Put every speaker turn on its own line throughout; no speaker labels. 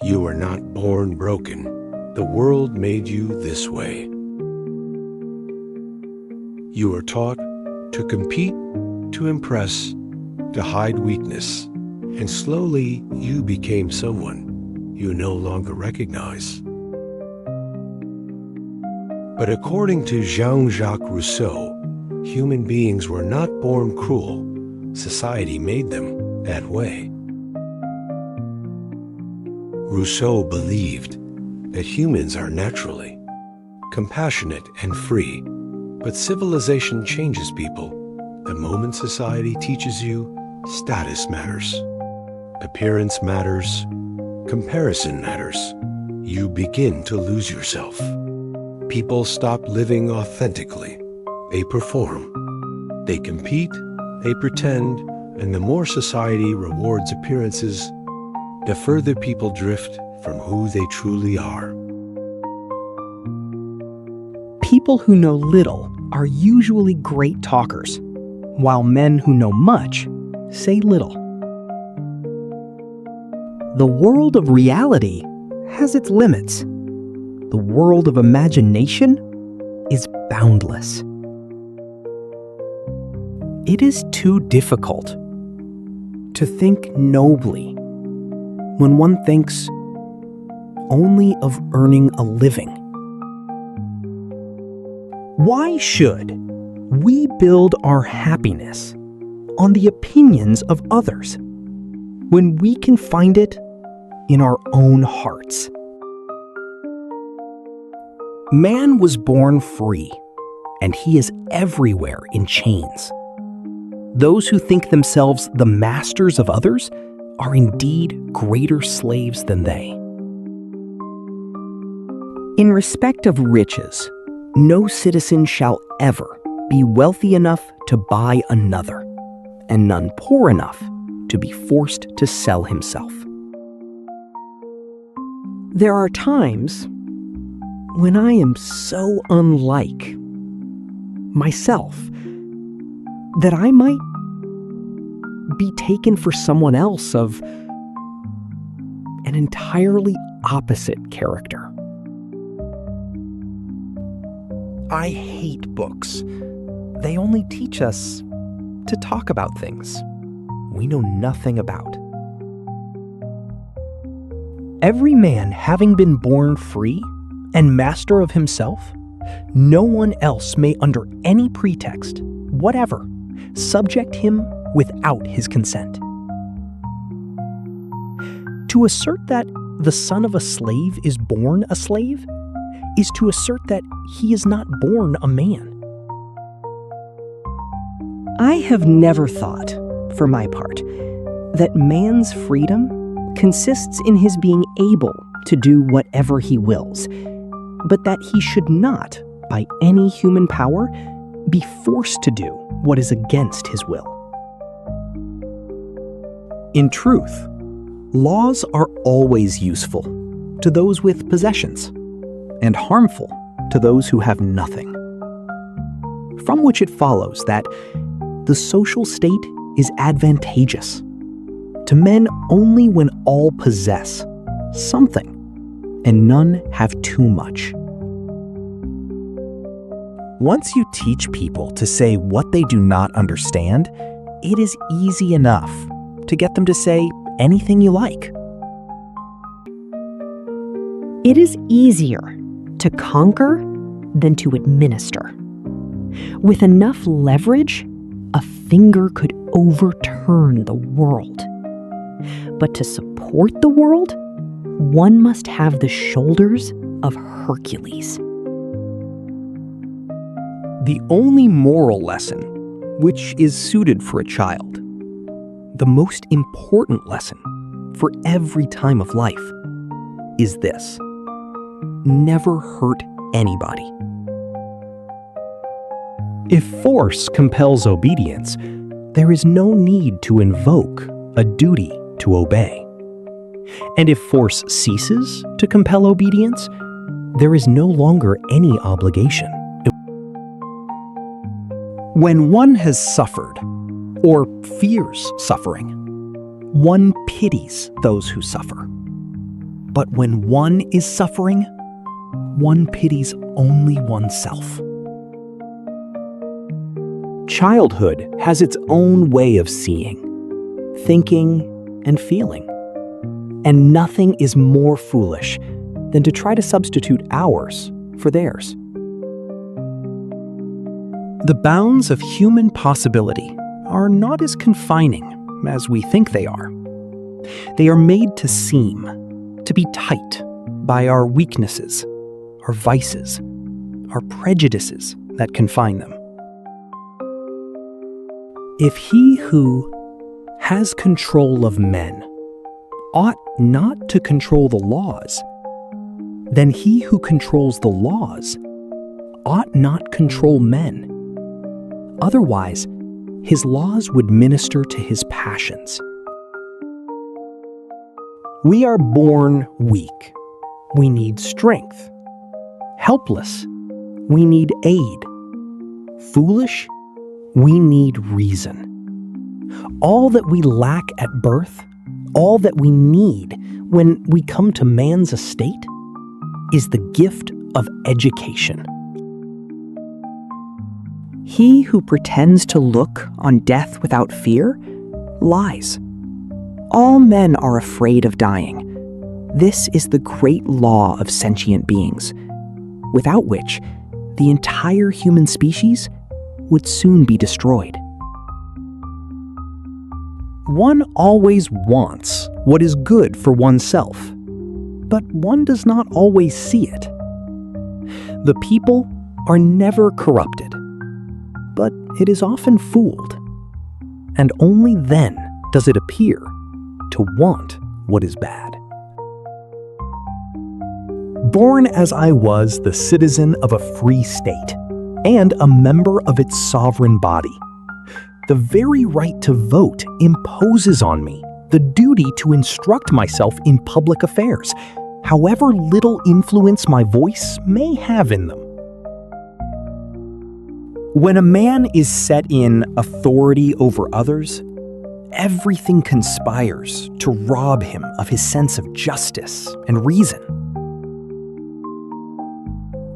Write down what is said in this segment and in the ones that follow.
You were not born broken. The world made you this way. You were taught to compete, to impress, to hide weakness, and slowly you became someone you no longer recognize. But according to Jean-Jacques Rousseau, human beings were not born cruel. Society made them that way. Rousseau believed that humans are naturally compassionate and free, but civilization changes people. The moment society teaches you status matters, appearance matters, comparison matters, you begin to lose yourself. People stop living authentically. They perform. They compete, they pretend, and the more society rewards appearances, the further people drift from who they truly are.
People who know little are usually great talkers, while men who know much say little. The world of reality has its limits. The world of imagination is boundless. It is too difficult to think nobly when one thinks only of earning a living. Why should we build our happiness on the opinions of others when we can find it in our own hearts? Man was born free, and he is everywhere in chains. Those who think themselves the masters of others are indeed greater slaves than they. In respect of riches, no citizen shall ever be wealthy enough to buy another, and none poor enough to be forced to sell himself. There are times when I am so unlike myself that I might be taken for someone else of an entirely opposite character. I hate books. They only teach us to talk about things we know nothing about. Every man having been born free and master of himself, no one else may under any pretext, whatever, subject him without his consent. To assert that the son of a slave is born a slave is to assert that he is not born a man. I have never thought, for my part, that man's freedom consists in his being able to do whatever he wills, but that he should not, by any human power, be forced to do what is against his will. In truth, laws are always useful to those with possessions, and harmful to those who have nothing. From which it follows that the social state is advantageous to men only when all possess something and none have too much. Once you teach people to say what they do not understand, it is easy enough to get them to say anything you like.
It is easier to conquer than to administer. With enough leverage, a finger could overturn the world. But to support the world, one must have the shoulders of Hercules.
The only moral lesson which is suited for a child, the most important lesson for every time of life, is this: never hurt anybody. If force compels obedience, there is no need to invoke a duty to obey. And if force ceases to compel obedience, there is no longer any obligation. When one has suffered, or fears suffering, one pities those who suffer. But when one is suffering, one pities only oneself. Childhood has its own way of seeing, thinking, and feeling. And nothing is more foolish than to try to substitute ours for theirs. The bounds of human possibility are not as confining as we think they are. They are made to seem, to be tight by our weaknesses, our vices, our prejudices that confine them. If he who has control of men ought not to control the laws, then he who controls the laws ought not control men. Otherwise, his laws would minister to his passions. We are born weak. We need strength. Helpless. We need aid. Foolish. We need reason. All that we lack at birth, all that we need when we come to man's estate, is the gift of education.
He who pretends to look on death without fear lies. All men are afraid of dying. This is the great law of sentient beings, without which the entire human species would soon be destroyed.
One always wants what is good for oneself, but one does not always see it. The people are never corrupted, but it is often fooled, and only then does it appear to want what is bad. Born as I was the citizen of a free state and a member of its sovereign body, the very right to vote imposes on me the duty to instruct myself in public affairs, however little influence my voice may have in them. When a man is set in authority over others, everything conspires to rob him of his sense of justice and reason.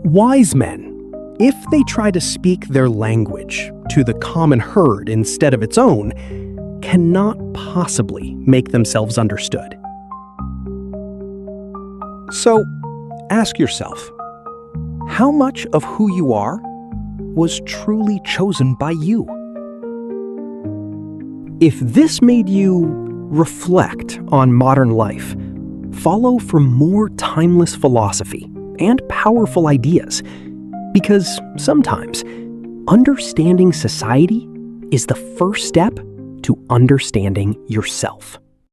Wise men, if they try to speak their language to the common herd instead of its own, cannot possibly make themselves understood. So, ask yourself, how much of who you are was truly chosen by you? If this made you reflect on modern life, follow for more timeless philosophy and powerful ideas, because sometimes understanding society is the first step to understanding yourself.